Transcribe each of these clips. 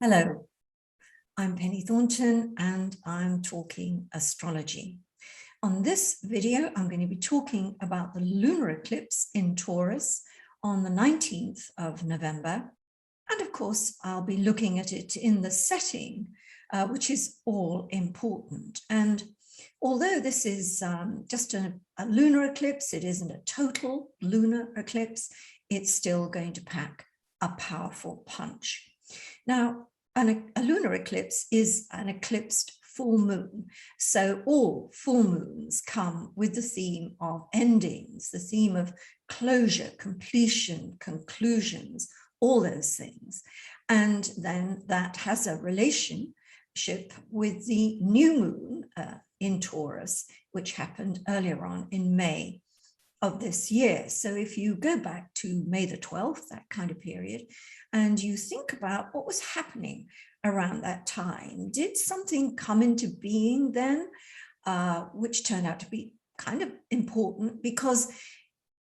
Hello, I'm Penny Thornton and I'm talking astrology. On this video, I'm going to be talking about the lunar eclipse in Taurus on the 19th of November. And of course, I'll be looking at it in the setting, which is all important. And although this is just a lunar eclipse, it isn't a total lunar eclipse, it's still going to pack a powerful punch. Now, a lunar eclipse is an eclipsed full moon. So all full moons come with the theme of endings, the theme of closure, completion, conclusions, all those things. And then that has a relationship with the new moon in Taurus, which happened earlier on in May of this year. So if you go back to May the 12th, that kind of period, and you think about what was happening around that time, did something come into being then, which turned out to be kind of important because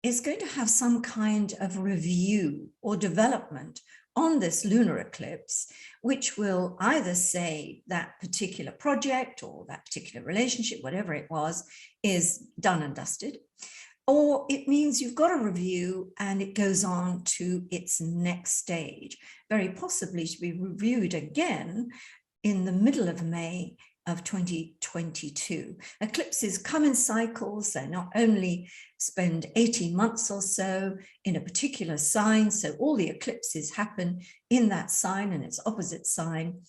it's going to have some kind of review or development on this lunar eclipse, which will either say that particular project or that particular relationship, whatever it was, is done and dusted. Or it means you've got a review and it goes on to its next stage, very possibly to be reviewed again in the middle of May of 2022. Eclipses come in cycles. They not only spend 18 months or so in a particular sign, so all the eclipses happen in that sign and its opposite sign,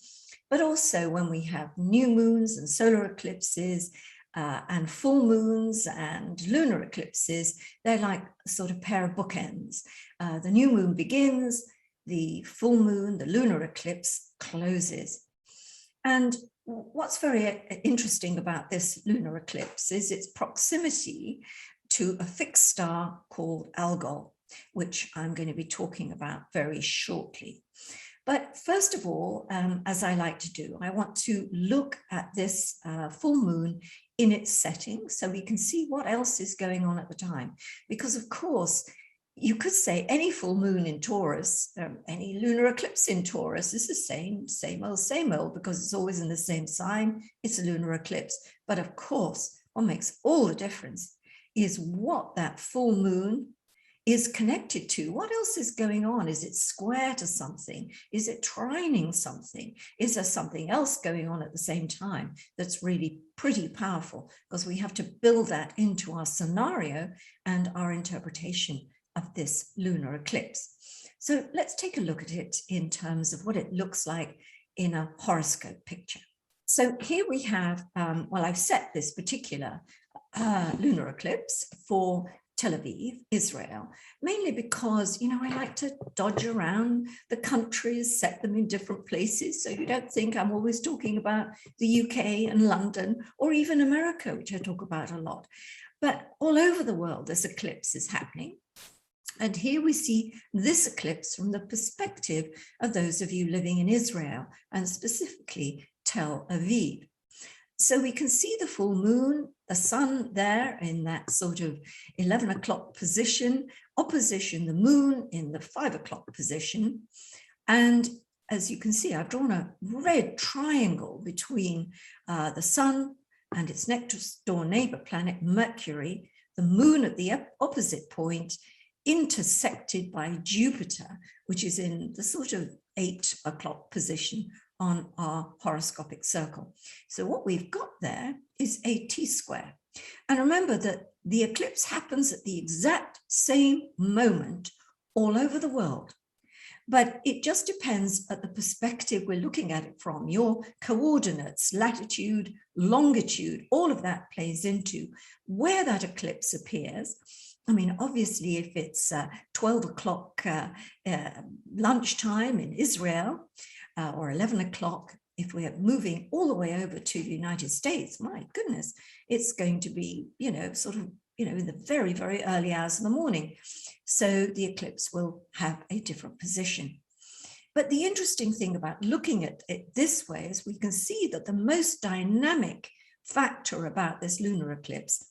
but also when we have new moons and solar eclipses, and full moons and lunar eclipses, they're like a sort of pair of bookends. The new moon begins, the full moon, the lunar eclipse closes. And what's very interesting about this lunar eclipse is its proximity to a fixed star called Algol, which I'm going to be talking about very shortly. But first of all, as I like to do, I want to look at this full moon in its setting so we can see what else is going on at the time. Because of course, you could say any full moon in Taurus, any lunar eclipse in Taurus is the same old, because it's always in the same sign. It's a lunar eclipse. But of course, what makes all the difference is what that full moon is connected to. What else is going on? Is it square to something? Is it trining something? Is there something else going on at the same time that's really pretty powerful? Because we have to build that into our scenario and our interpretation of this lunar eclipse. So let's take a look at it in terms of what it looks like in a horoscope picture. So here we have, well, I've set this particular lunar eclipse for Tel Aviv, Israel, mainly because, you know, I like to dodge around the countries, set them in different places. So you don't think I'm always talking about the UK and London or even America, which I talk about a lot. But all over the world, this eclipse is happening. And here we see this eclipse from the perspective of those of you living in Israel and specifically Tel Aviv. So we can see the full moon, the sun there in that sort of 11 o'clock position, opposition the moon in the 5 o'clock position. And as you can see, I've drawn a red triangle between the sun and its next door neighbor planet, Mercury, the moon at the opposite point, intersected by Jupiter, which is in the sort of 8 o'clock position on our horoscopic circle. So what we've got there is a T-square. And remember that the eclipse happens at the exact same moment all over the world. But it just depends at the perspective we're looking at it from. Your coordinates, latitude, longitude, all of that plays into where that eclipse appears. I mean, obviously, if it's 12 o'clock lunchtime in Israel, or 11 o'clock, if we're moving all the way over to the United States, my goodness, it's going to be, you know, sort of, you know, in the very, very early hours of the morning. So the eclipse will have a different position. But the interesting thing about looking at it this way is we can see that the most dynamic factor about this lunar eclipse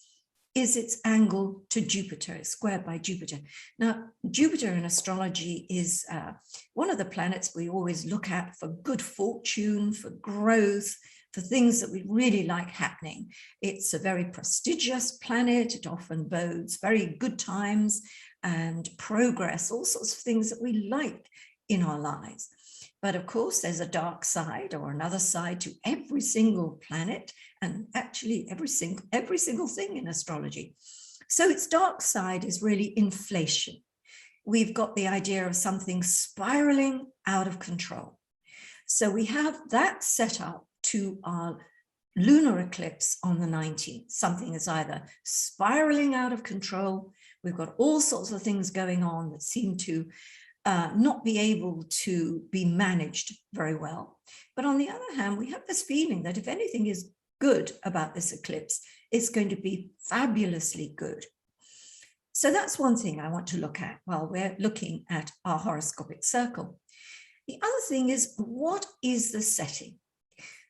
is its angle to Jupiter. It's squared by Jupiter. Now, Jupiter in astrology is one of the planets we always look at for good fortune, for growth, for things that we really like happening. It's a very prestigious planet. It often bodes very good times and progress, all sorts of things that we like in our lives. But of course, there's a dark side or another side to every single planet, and actually every single thing in astrology. So its dark side is really inflation. We've got the idea of something spiraling out of control. So we have that set up to our lunar eclipse on the 19th. Something is either spiraling out of control. We've got all sorts of things going on that seem to not be able to be managed very well. But on the other hand, we have this feeling that if anything is good about this eclipse, it's going to be fabulously good. So that's one thing I want to look at while we're looking at our horoscopic circle. The other thing is, what is the setting?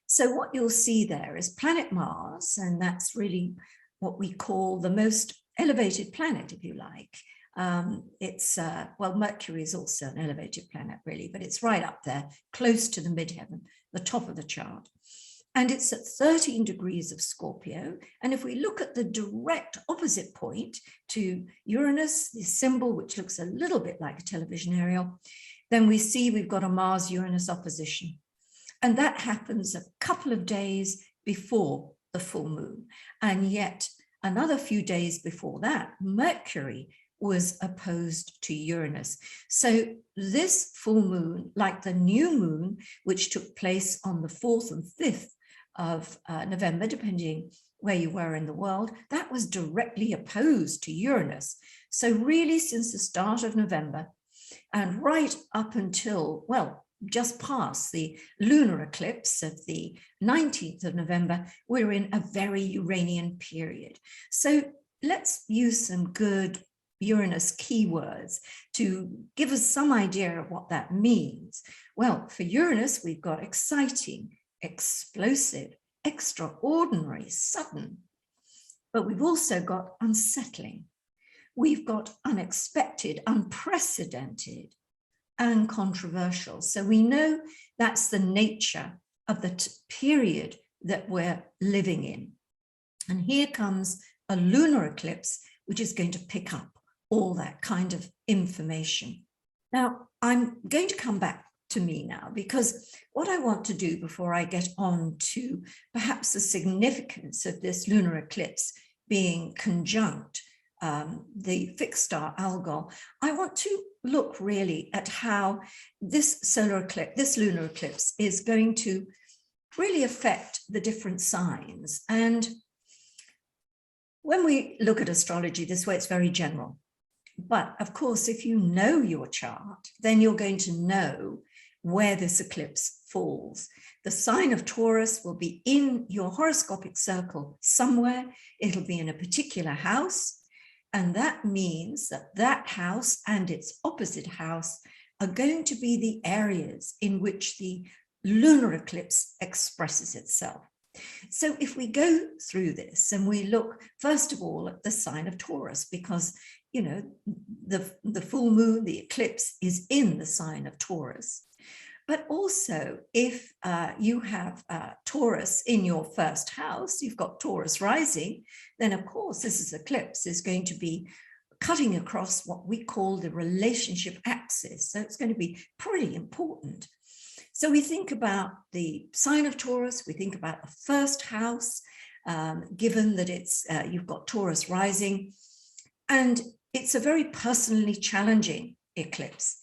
So what you'll see there is planet Mars, and that's really what we call the most elevated planet, if you like. Well, Mercury is also an elevated planet, really, but it's right up there, close to the midheaven, the top of the chart. And it's at 13 degrees of Scorpio. And if we look at the direct opposite point to Uranus, the symbol, which looks a little bit like a television aerial, then we see we've got a Mars-Uranus opposition. And that happens a couple of days before the full moon. And yet another few days before that, Mercury was opposed to Uranus. So this full moon, like the new moon, which took place on the 4th and 5th of November, depending where you were in the world, that was directly opposed to Uranus. So really, since the start of November and right up until, well, just past the lunar eclipse of the 19th of November, we're in a very Uranian period. So let's use some good Uranus keywords to give us some idea of what that means. Well, for Uranus, we've got exciting, explosive, extraordinary, sudden, but we've also got unsettling. We've got unexpected, unprecedented, and controversial. So we know that's the nature of the period that we're living in. And here comes a lunar eclipse, which is going to pick up all that kind of information. Now, I'm going to come back to me now, because what I want to do before I get on to perhaps the significance of this lunar eclipse being conjunct the fixed star Algol, I want to look really at how this lunar eclipse is going to really affect the different signs. And when we look at astrology this way, it's very general. But of course, if you know your chart, then you're going to know where this eclipse falls. The sign of Taurus will be in your horoscopic circle somewhere. It'll be in a particular house. And that means that that house and its opposite house are going to be the areas in which the lunar eclipse expresses itself. So if we go through this and we look, first of all, at the sign of Taurus, because, you know, the full moon, the eclipse is in the sign of Taurus. But also, if you have Taurus in your first house, you've got Taurus rising, then of course this eclipse is going to be cutting across what we call the relationship axis. So it's going to be pretty important. So we think about the sign of Taurus, we think about the first house, given that it's you've got Taurus rising, and it's a very personally challenging eclipse.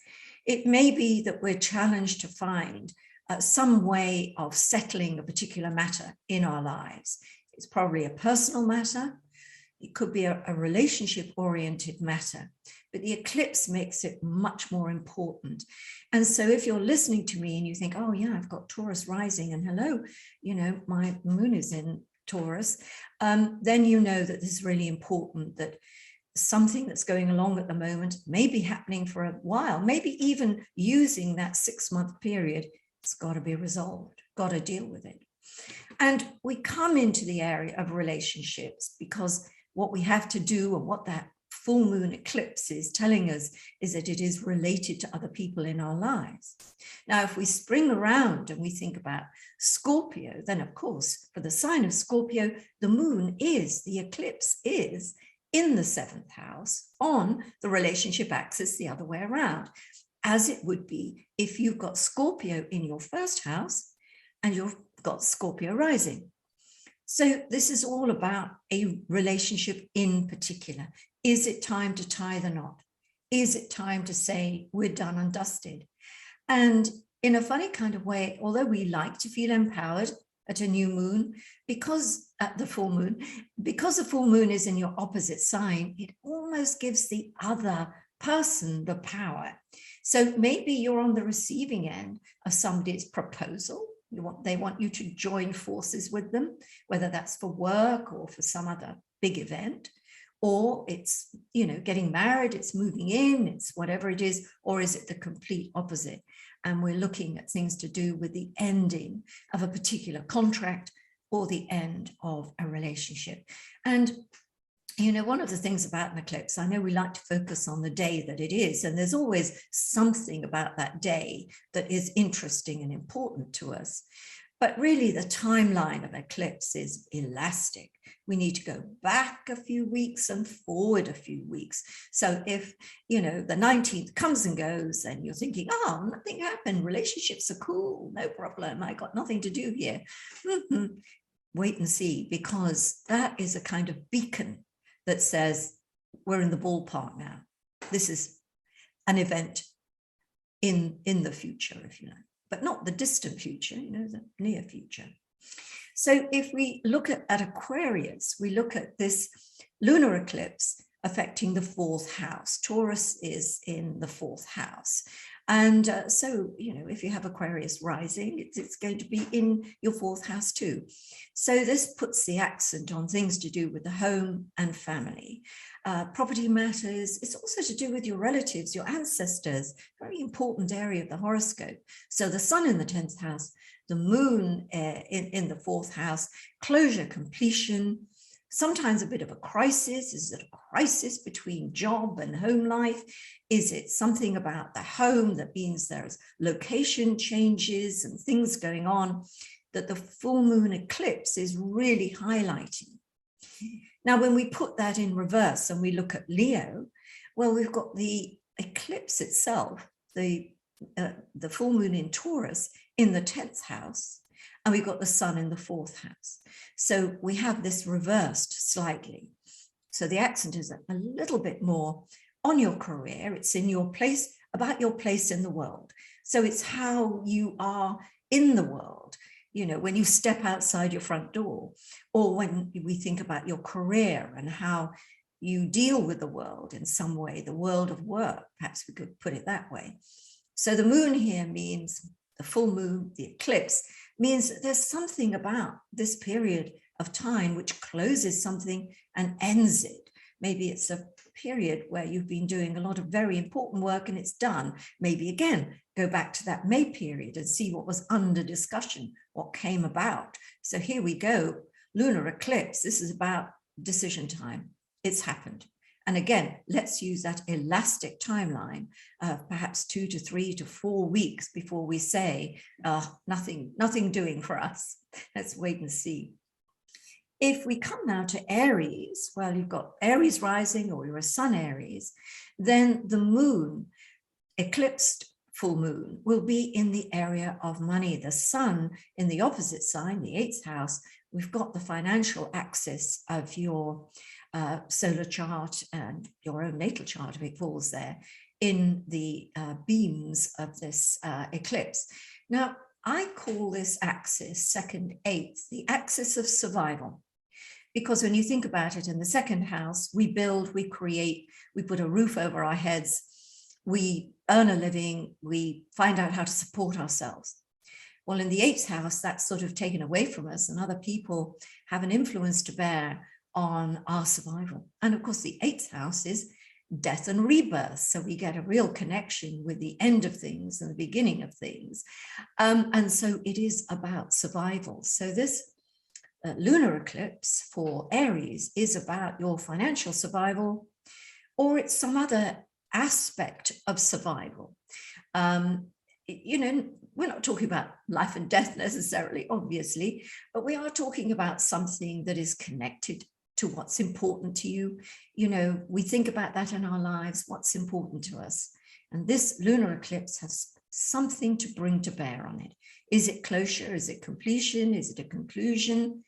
It may be that we're challenged to find some way of settling a particular matter in our lives. It's probably a personal matter. It could be a relationship-oriented matter, but the eclipse makes it much more important. And so if you're listening to me and you think, oh yeah, I've got Taurus rising, and hello, you know, my moon is in Taurus, then you know that this is really important, that something that's going along at the moment may be happening for a while, maybe even using that 6-month period. It's got to be resolved, got to deal with it. And we come into the area of relationships because what we have to do and what that full moon eclipse is telling us is that it is related to other people in our lives. Now, if we spring around and we think about Scorpio, then of course, for the sign of Scorpio, the moon is, the eclipse is in the 7th house on the relationship axis the other way around, as it would be if you've got Scorpio in your 1st house and you've got Scorpio rising. So this is all about a relationship in particular. Is it time to tie the knot? Is it time to say we're done and dusted? And in a funny kind of way, although we like to feel empowered at a new moon, because at the full moon, because the full moon is in your opposite sign, it almost gives the other person the power. So maybe you're on the receiving end of somebody's proposal. They want you to join forces with them, whether that's for work or for some other big event, or it's, you know, getting married, it's moving in, it's whatever it is, or is it the complete opposite? And we're looking at things to do with the ending of a particular contract or the end of a relationship. And you know, one of the things about an eclipse, I know we like to focus on the day that it is, and there's always something about that day that is interesting and important to us. But really, the timeline of eclipse is elastic. We need to go back a few weeks and forward a few weeks. So if, you know, the 19th comes and goes and you're thinking, oh, nothing happened, relationships are cool, no problem, I got nothing to do here. Wait and see, because that is a kind of beacon that says we're in the ballpark now. This is an event in the future, if you like, but not the distant future, you know, the near future. So if we look at Aquarius, we look at this lunar eclipse affecting the 4th house. Taurus is in the 4th house. And so, you know, if you have Aquarius rising, it's going to be in your 4th house too. So this puts the accent on things to do with the home and family. Property matters. It's also to do with your relatives, your ancestors, very important area of the horoscope. So the sun in the 10th house, the moon in the 4th house, closure, completion, sometimes a bit of a crisis. Is it a crisis between job and home life? Is it something about the home that means there's location changes and things going on that the full moon eclipse is really highlighting? Now, when we put that in reverse and we look at Leo, well, we've got the eclipse itself, the full moon in Taurus in the 10th house, and we've got the sun in the 4th house. So we have this reversed slightly. So the accent is a little bit more on your career. It's in your place, about your place in the world. So it's how you are in the world, you know, when you step outside your front door, or when we think about your career and how you deal with the world in some way, the world of work, perhaps we could put it that way. So the moon here means the full moon, the eclipse, means that there's something about this period of time which closes something and ends it. Maybe it's a period where you've been doing a lot of very important work and it's done. Maybe again, go back to that May period and see what was under discussion, what came about. So here we go, lunar eclipse. This is about decision time. It's happened. And again, let's use that elastic timeline of perhaps 2 to 3 to 4 weeks before we say, nothing doing for us. Let's wait and see. If we come now to Aries, well, you've got Aries rising or you're a sun Aries, then the moon, eclipsed full moon, will be in the area of money. The sun in the opposite sign, the 8th house, we've got the financial axis of your solar chart and your own natal chart, if it falls there, in the beams of this eclipse. Now, I call this axis, 2nd, 8th, the axis of survival. Because when you think about it, in the 2nd house, we build, we create, we put a roof over our heads, we earn a living, we find out how to support ourselves. Well, in the 8th house, that's sort of taken away from us, and other people have an influence to bear on our survival. And of course, the 8th house is death and rebirth. So we get a real connection with the end of things and the beginning of things. And so it is about survival. So this lunar eclipse for Aries is about your financial survival, or it's some other aspect of survival. You know, we're not talking about life and death necessarily, obviously, but we are talking about something that is connected to what's important to you. You know, we think about that in our lives, what's important to us. And this lunar eclipse has something to bring to bear on it. Is it closure? Is it completion? Is it a conclusion?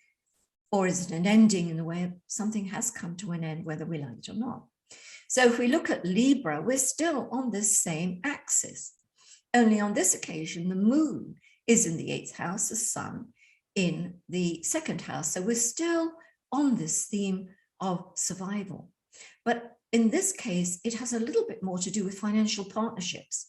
Or is it an ending in the way something has come to an end, whether we like it or not? So if we look at Libra, we're still on this same axis. Only on this occasion, the moon is in the 8th house, the sun in the 2nd house. So we're still on this theme of survival. But in this case, it has a little bit more to do with financial partnerships.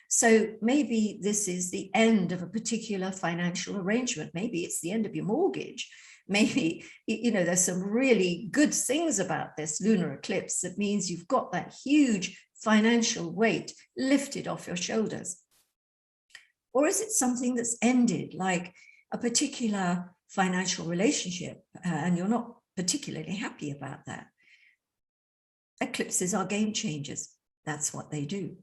So maybe this is the end of a particular financial arrangement. Maybe it's the end of your mortgage. Maybe, you know, there's some really good things about this lunar eclipse that means you've got that huge financial weight lifted off your shoulders. Or is it something that's ended, like a particular financial relationship, and you're not particularly happy about that? Eclipses are game changers. That's what they do.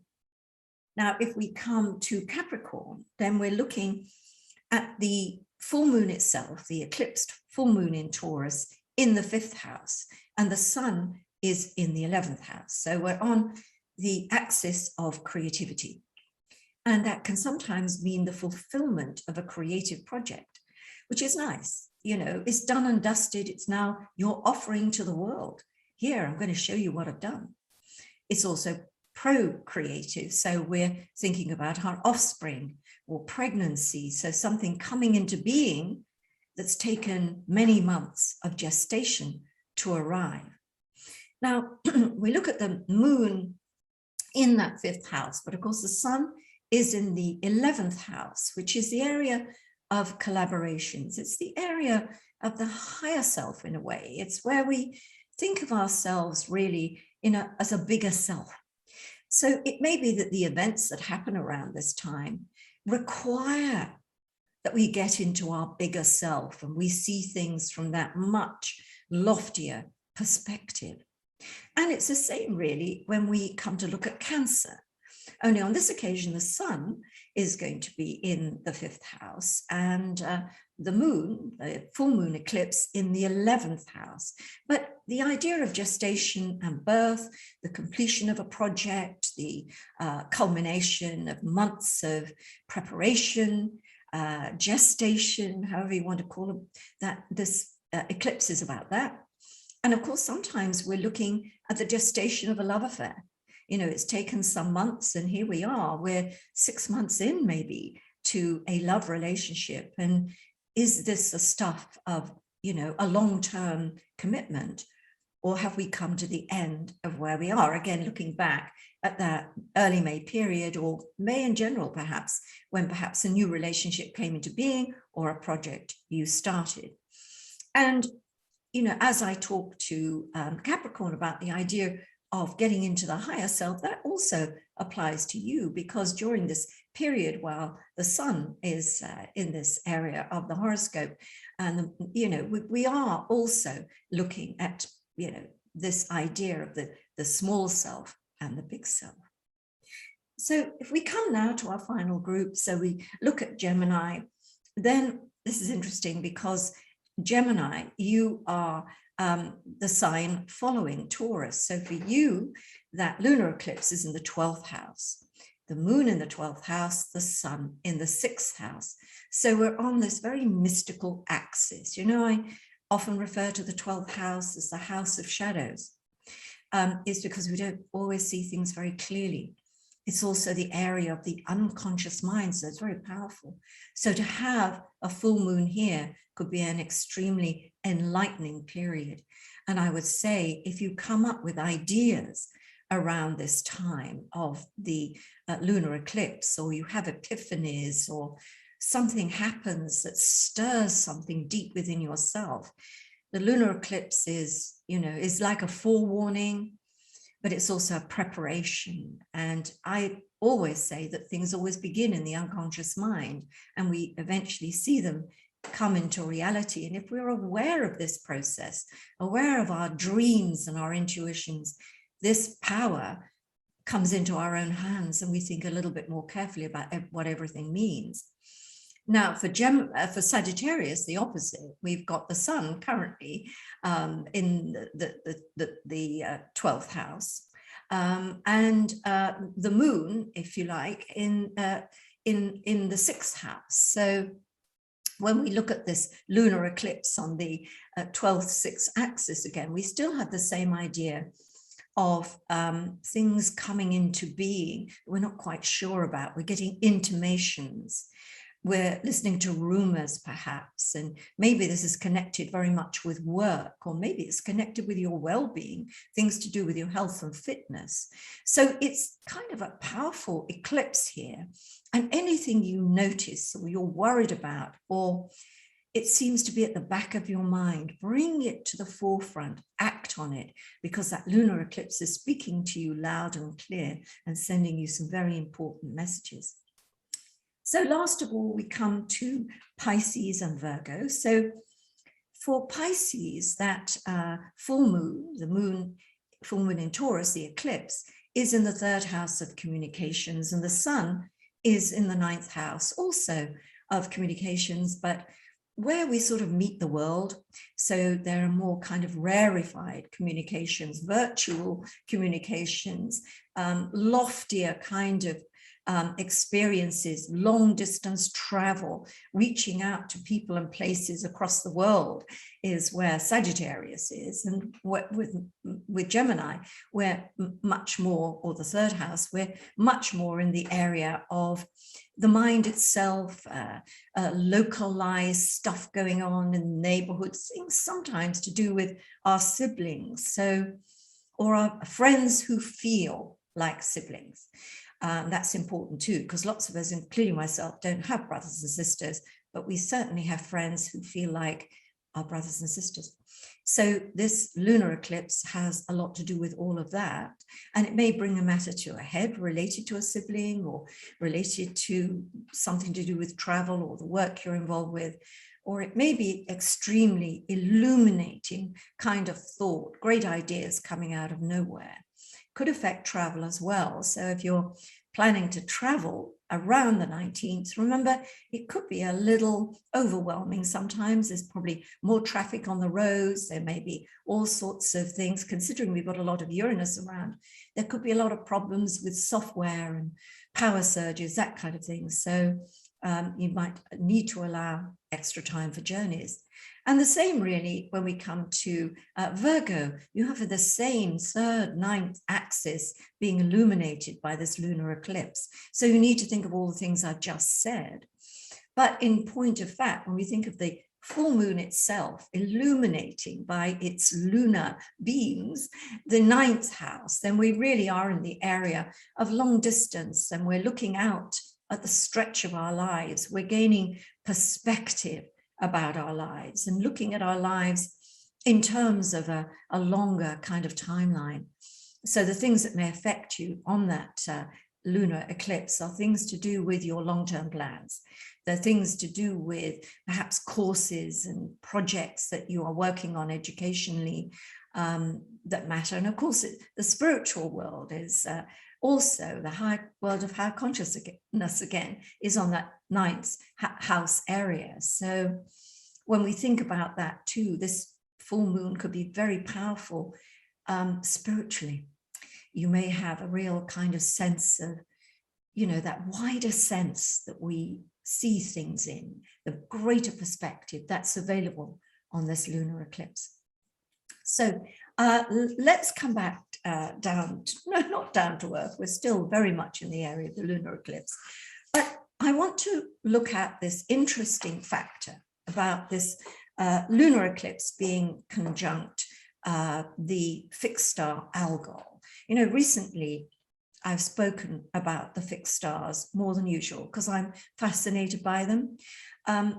Now, if we come to Capricorn, then we're looking at the full moon itself, the eclipsed full moon in Taurus in the 5th house, and the sun is in the 11th house. So we're on the axis of creativity. And that can sometimes mean the fulfillment of a creative project, which is nice. You know, it's done and dusted. It's now your offering to the world. Here, I'm going to show you what I've done. It's also procreative. So we're thinking about our offspring or pregnancy. So something coming into being that's taken many months of gestation to arrive. Now, we look at the moon in that 5th house, but of course the sun is in the 11th house, which is the area of collaborations. It's the area of the higher self in a way. It's where we think of ourselves really as a bigger self. So it may be that the events that happen around this time require that we get into our bigger self and we see things from that much loftier perspective. And it's the same really when we come to look at Cancer. Only on this occasion, the sun is going to be in the 5th house and the moon, the full moon eclipse, in the 11th house. But the idea of gestation and birth, the completion of a project, the culmination of months of preparation, gestation, however you want to call it, that this eclipse is about that. And of course, sometimes we're looking at the gestation of a love affair. You know, it's taken some months and here we are, we're 6 months in maybe to a love relationship. And is this the stuff of, you know, a long-term commitment, or have we come to the end of where we are? Again, looking back at that early May period, or May in general, perhaps, when perhaps a new relationship came into being or a project you started. And, you know, as I talk to Capricorn about the idea of getting into the higher self, that also applies to you, because during this period while the sun is in this area of the horoscope, and you know, we are also looking at, you know, this idea of the small self and the big self. So if we come now to our final group, so we look at Gemini, then this is interesting because Gemini, you are the sign following Taurus. So for you, that lunar eclipse is in the 12th house, the moon in the 12th house, the sun in the 6th house. So we're on this very mystical axis. You know, I often refer to the 12th house as the house of shadows. It's because we don't always see things very clearly. It's also the area of the unconscious mind, so it's very powerful. So to have a full moon here could be an extremely enlightening period. And I would say, if you come up with ideas around this time of the lunar eclipse, or you have epiphanies, or something happens that stirs something deep within yourself, the lunar eclipse is, you know, is like a forewarning, but it's also a preparation. And I always say that things always begin in the unconscious mind, and we eventually see them come into reality. And if we're aware of this process, aware of our dreams and our intuitions, this power comes into our own hands, and we think a little bit more carefully about what everything means. Now, for Sagittarius, the opposite. We've got the sun currently in the 12th house, and the moon, if you like, in the 6th house. So when we look at this lunar eclipse on the 12th 6th axis again, we still have the same idea of things coming into being we're not quite sure about. We're getting intimations. We're listening to rumors, perhaps, and maybe this is connected very much with work, or maybe it's connected with your well-being, things to do with your health and fitness. So it's kind of a powerful eclipse here. And anything you notice or you're worried about, or it seems to be at the back of your mind, bring it to the forefront, act on it, because that lunar eclipse is speaking to you loud and clear and sending you some very important messages. So last of all, we come to Pisces and Virgo. So for Pisces, that full moon, full moon in Taurus, the eclipse, is in the 3rd house of communications, and the sun is in the 9th house also of communications, but where we sort of meet the world. So there are more kind of rarefied communications, virtual communications, loftier kind of experiences, long distance travel, reaching out to people and places across the world is where Sagittarius is. And with Gemini, we're much more, or the 3rd house, we're much more in the area of the mind itself, localized stuff going on in neighborhoods, things sometimes to do with our siblings, or our friends who feel like siblings. That's important too, because lots of us, including myself, don't have brothers and sisters, but we certainly have friends who feel like our brothers and sisters. So this lunar eclipse has a lot to do with all of that. And it may bring a matter to a head related to a sibling, or related to something to do with travel or the work you're involved with. Or it may be extremely illuminating kind of thought, great ideas coming out of nowhere. Could affect travel as well. So if you're planning to travel around the 19th, remember, it could be a little overwhelming sometimes. There's probably more traffic on the roads. There may be all sorts of things. Considering we've got a lot of Uranus around, there could be a lot of problems with software and power surges, that kind of thing. So you might need to allow extra time for journeys. And the same really when we come to Virgo, you have the same 3rd, 9th axis being illuminated by this lunar eclipse. So you need to think of all the things I've just said. But in point of fact, when we think of the full moon itself illuminating by its lunar beams the 9th house, then we really are in the area of long distance, and we're looking out at the stretch of our lives. We're gaining perspective about our lives and looking at our lives in terms of a longer kind of timeline. So the things that may affect you on that lunar eclipse are things to do with your long-term plans. They're things to do with perhaps courses and projects that you are working on educationally that matter. And of course, the spiritual world is also the high world of higher consciousness again is on that 9th house area. So when we think about that too, this full moon could be very powerful spiritually. You may have a real kind of sense of, that wider sense that we see things in, the greater perspective that's available on this lunar eclipse. So let's come back not down to earth. We're still very much in the area of the lunar eclipse. But I want to look at this interesting factor about this lunar eclipse being conjunct the fixed star Algol. Recently I've spoken about the fixed stars more than usual because I'm fascinated by them.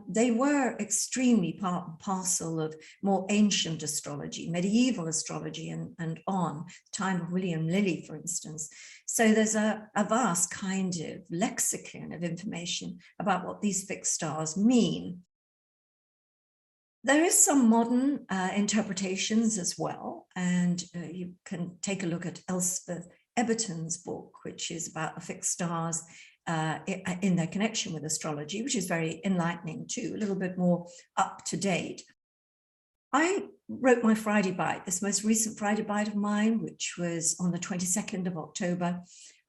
They were extremely part and parcel of more ancient astrology, medieval astrology, and on time of William Lilly, for instance. So there's a vast kind of lexicon of information about what these fixed stars mean. There is some modern interpretations as well, and you can take a look at Elspeth Eberton's book, which is about the fixed stars in their connection with astrology, which is very enlightening too, a little bit more up to date. I wrote my Friday Bite, this most recent Friday Bite of mine, which was on the 22nd of October.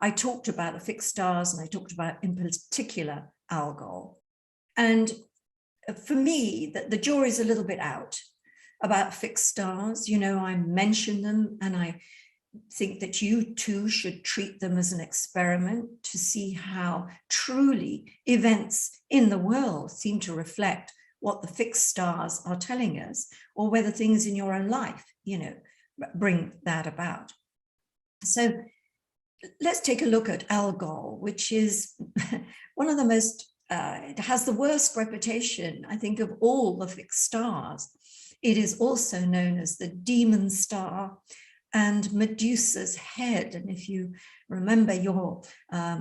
I talked about the fixed stars, and I talked about, in particular, Algol. And for me, the jury's a little bit out about fixed stars. You know, I mention them, and I think that you too should treat them as an experiment to see how truly events in the world seem to reflect what the fixed stars are telling us, or whether things in your own life, you know, bring that about. So let's take a look at Algol, which is one of the most it has the worst reputation, I think, of all the fixed stars. It is also known as the demon star and Medusa's head. And if you remember your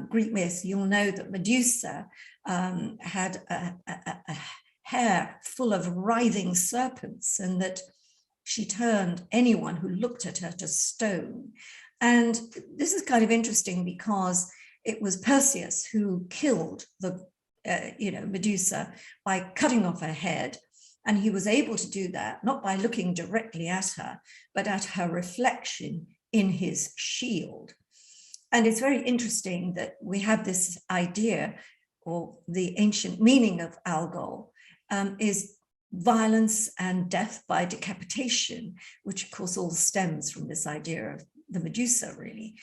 Greek myth, you'll know that Medusa had a hair full of writhing serpents, and that she turned anyone who looked at her to stone. And this is kind of interesting because it was Perseus who killed the Medusa by cutting off her head. And he was able to do that, not by looking directly at her, but at her reflection in his shield. And it's very interesting that we have this idea, or the ancient meaning of Algol is violence and death by decapitation, which of course all stems from this idea of the Medusa, really.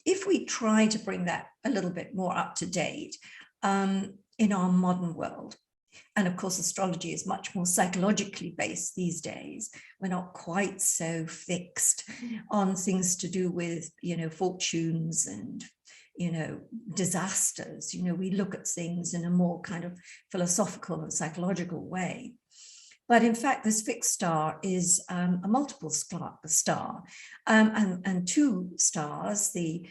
If we try to bring that a little bit more up to date in our modern world, and of course astrology is much more psychologically based these days, we're not quite so fixed on things to do with, you know, fortunes and, you know, disasters. You know, we look at things in a more kind of philosophical and psychological way. But in fact, this fixed star is a multiple star, and two stars, the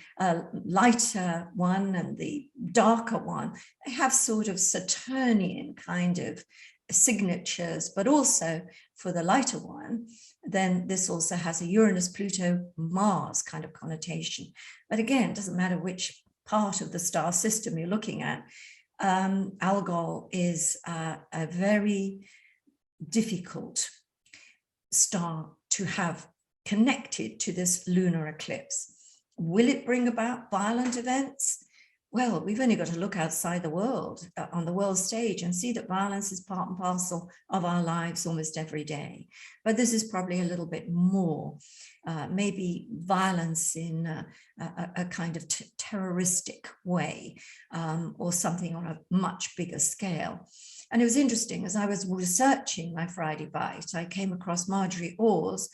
lighter one and the darker one, they have sort of Saturnian kind of signatures, but also for the lighter one, then this also has a Uranus, Pluto, Mars kind of connotation. But again, it doesn't matter which part of the star system you're looking at. Algol is a very difficult star to have connected to this lunar eclipse. Will it bring about violent events? Well, we've only got to look outside the world, on the world stage, and see that violence is part and parcel of our lives almost every day. But this is probably a little bit more, maybe violence in a kind of terroristic way, or something on a much bigger scale. And it was interesting, as I was researching my Friday Bite, I came across Marjorie Orr's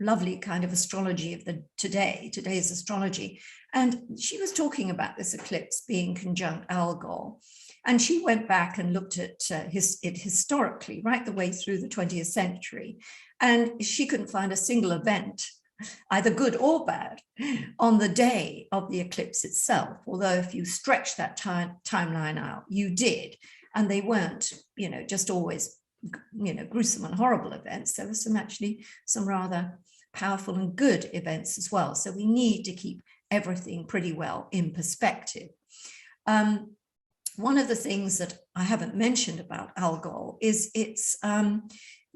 lovely kind of astrology of today's astrology. And she was talking about this eclipse being conjunct Algol. And she went back and looked at it historically, right the way through the 20th century. And she couldn't find a single event, either good or bad, on the day of the eclipse itself. Although if you stretch that timeline out, you did. And they weren't, you know, just always, you know, gruesome and horrible events. There were actually some rather powerful and good events as well. So we need to keep everything pretty well in perspective. One of the things that I haven't mentioned about Algol is its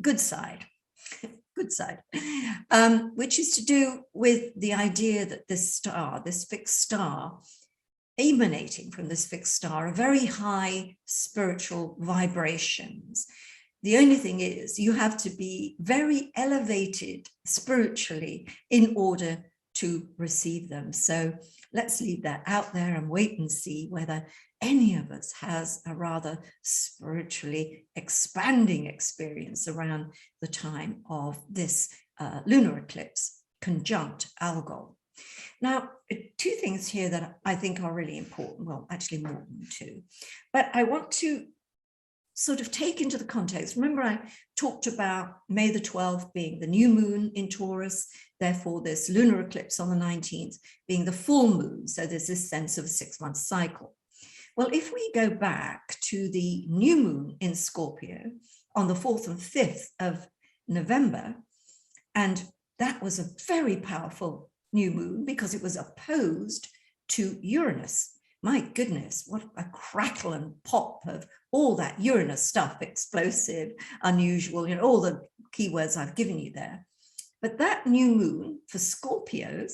good side, which is to do with the idea that this star, this fixed star, emanating from this fixed star, are very high spiritual vibrations. The only thing is you have to be very elevated spiritually in order to receive them. So let's leave that out there and wait and see whether any of us has a rather spiritually expanding experience around the time of this lunar eclipse, conjunct Algol. Now, two things here that I think are really important. Well, actually more than two, but I want to sort of take into the context. Remember, I talked about May the 12th being the new moon in Taurus, therefore this lunar eclipse on the 19th being the full moon. So there's this sense of a 6-month cycle. Well, if we go back to the new moon in Scorpio on the 4th and 5th of November, and that was a very powerful new moon because it was opposed to Uranus. My goodness, what a crackle and pop of all that Uranus stuff, explosive, unusual, all the keywords I've given you there. But that new moon for Scorpios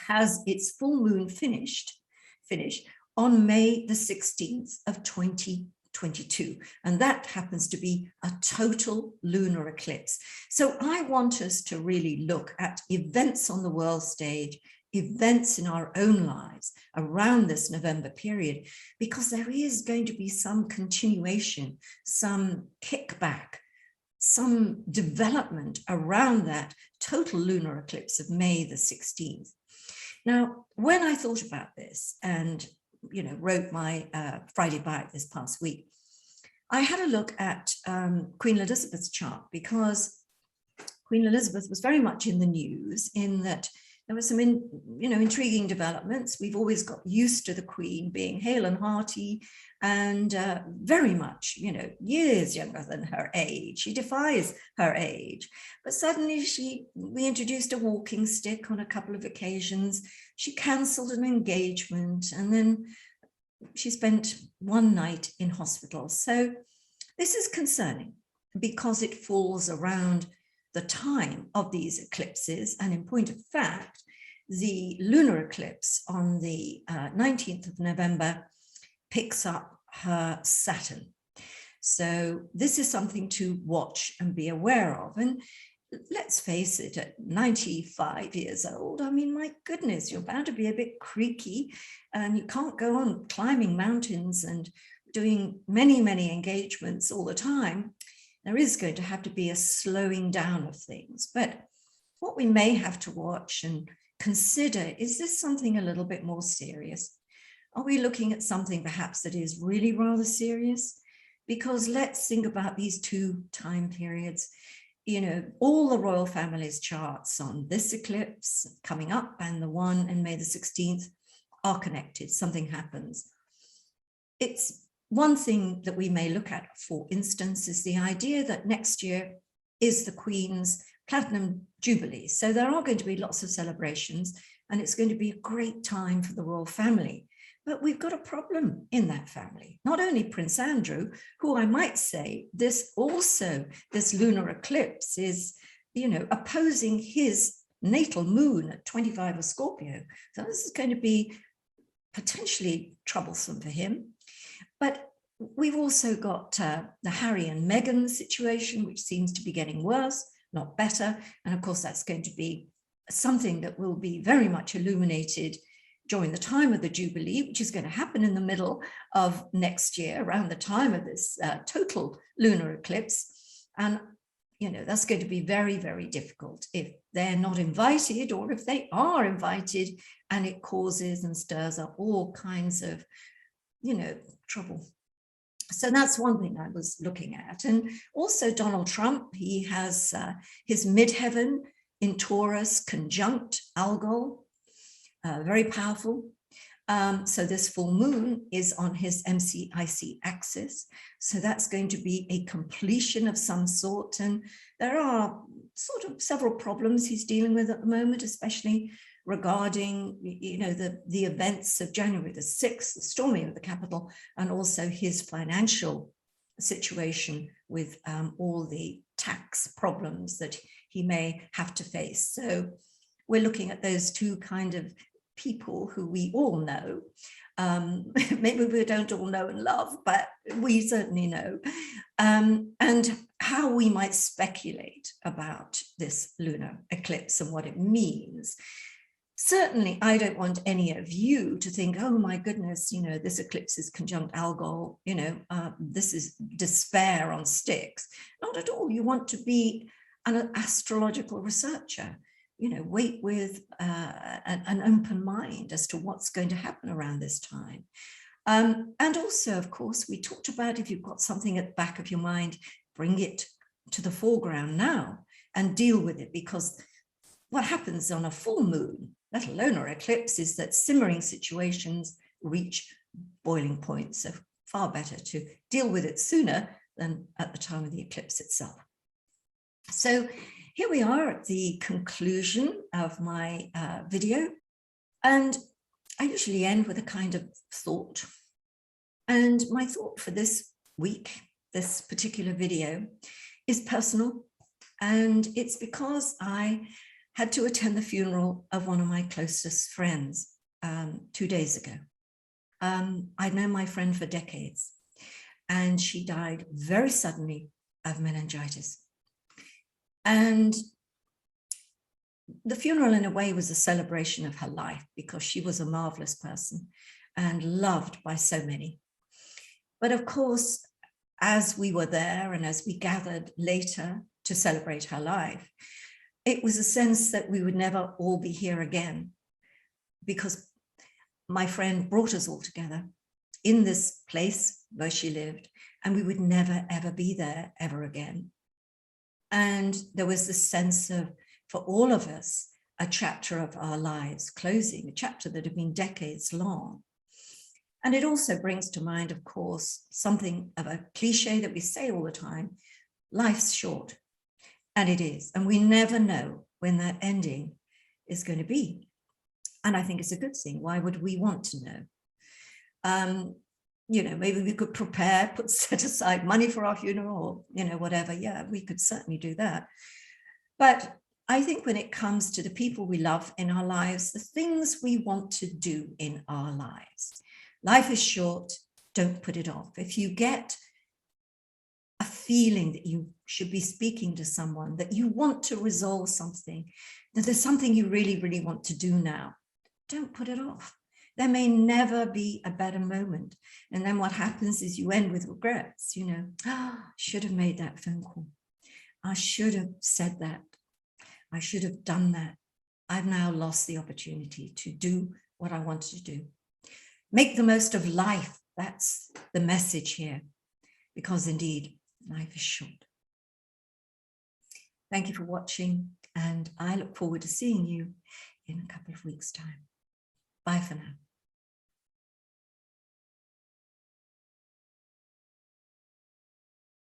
has its full moon finish on May the 16th of 2022. And that happens to be a total lunar eclipse. So I want us to really look at events on the world stage, events in our own lives around this November period, because there is going to be some continuation, some kickback, some development around that total lunar eclipse of May the 16th. Now, when I thought about this and wrote my Friday Bite this past week, I had a look at Queen Elizabeth's chart, because Queen Elizabeth was very much in the news in that there were some intriguing developments. We've always got used to the Queen being hale and hearty and very much, years younger than her age. She defies her age. But suddenly we introduced a walking stick on a couple of occasions. She cancelled an engagement, and then she spent one night in hospital. So this is concerning because it falls around the time of these eclipses. And in point of fact, the lunar eclipse on the 19th of November picks up her Saturn. So this is something to watch and be aware of. And let's face it, at 95 years old, I mean, my goodness, you're bound to be a bit creaky, and you can't go on climbing mountains and doing many, many engagements all the time. There is going to have to be a slowing down of things. But what we may have to watch and consider, is this something a little bit more serious? Are we looking at something perhaps that is really rather serious? Because let's think about these two time periods. All the royal family's charts on this eclipse coming up and the one in May the 16th are connected. Something happens. It's one thing that we may look at, for instance, is the idea that next year is the Queen's Platinum Jubilee. So there are going to be lots of celebrations, and it's going to be a great time for the royal family. But we've got a problem in that family. Not only Prince Andrew, who I might say this lunar eclipse is, opposing his natal moon at 25 of Scorpio. So this is going to be potentially troublesome for him. But we've also got the Harry and Meghan situation, which seems to be getting worse, not better. And of course, that's going to be something that will be very much illuminated during the time of the Jubilee, which is going to happen in the middle of next year, around the time of this total lunar eclipse. And, that's going to be very, very difficult if they're not invited, or if they are invited and it causes and stirs up all kinds of, trouble. So that's one thing I was looking at. And also Donald Trump, he has his midheaven in Taurus conjunct Algol, very powerful. So this full moon is on his MCIC axis. So that's going to be a completion of some sort. And there are sort of several problems he's dealing with at the moment, especially regarding, the events of January the 6th, the storming of the Capitol, and also his financial situation with all the tax problems that he may have to face. So we're looking at those two kind of people who we all know. Maybe we don't all know and love, but we certainly know. And how we might speculate about this lunar eclipse and what it means. Certainly, I don't want any of you to think, oh my goodness, this eclipse is conjunct Algol, this is despair on sticks. Not at all. You want to be an astrological researcher, wait with an open mind as to what's going to happen around this time. And also, of course, we talked about, if you've got something at the back of your mind, bring it to the foreground now and deal with it, because what happens on a full moon, let alone an eclipse, is that simmering situations reach boiling point. So far better to deal with it sooner than at the time of the eclipse itself. So here we are at the conclusion of my video. And I usually end with a kind of thought. And my thought for this week, this particular video, is personal. And it's because I had to attend the funeral of one of my closest friends 2 days ago. I'd known my friend for decades, and she died very suddenly of meningitis. And the funeral, in a way, was a celebration of her life, because she was a marvelous person and loved by so many. But of course, as we were there and as we gathered later to celebrate her life, it was a sense that we would never all be here again, because my friend brought us all together in this place where she lived, and we would never, ever be there ever again. And there was this sense of, for all of us, a chapter of our lives closing, a chapter that had been decades long. And it also brings to mind, of course, something of a cliche that we say all the time: life's short. And it is. And we never know when that ending is going to be. And I think it's a good thing. Why would we want to know? You know, maybe we could prepare, set aside money for our funeral, or, you know, whatever. Yeah, we could certainly do that. But I think when it comes to the people we love in our lives, the things we want to do in our lives, life is short. Don't put it off. If you get a feeling that you should be speaking to someone, that you want to resolve something, that there's something you really, really want to do now, don't put it off. There may be a better moment. And then what happens is you end with regrets, you know, I should have made that phone call. I should have said that. I should have done that. I've now lost the opportunity to do what I wanted to do. Make the most of life. That's the message here, because indeed, life is short. Thank you for watching, and I look forward to seeing you in a couple of weeks' time. Bye for now.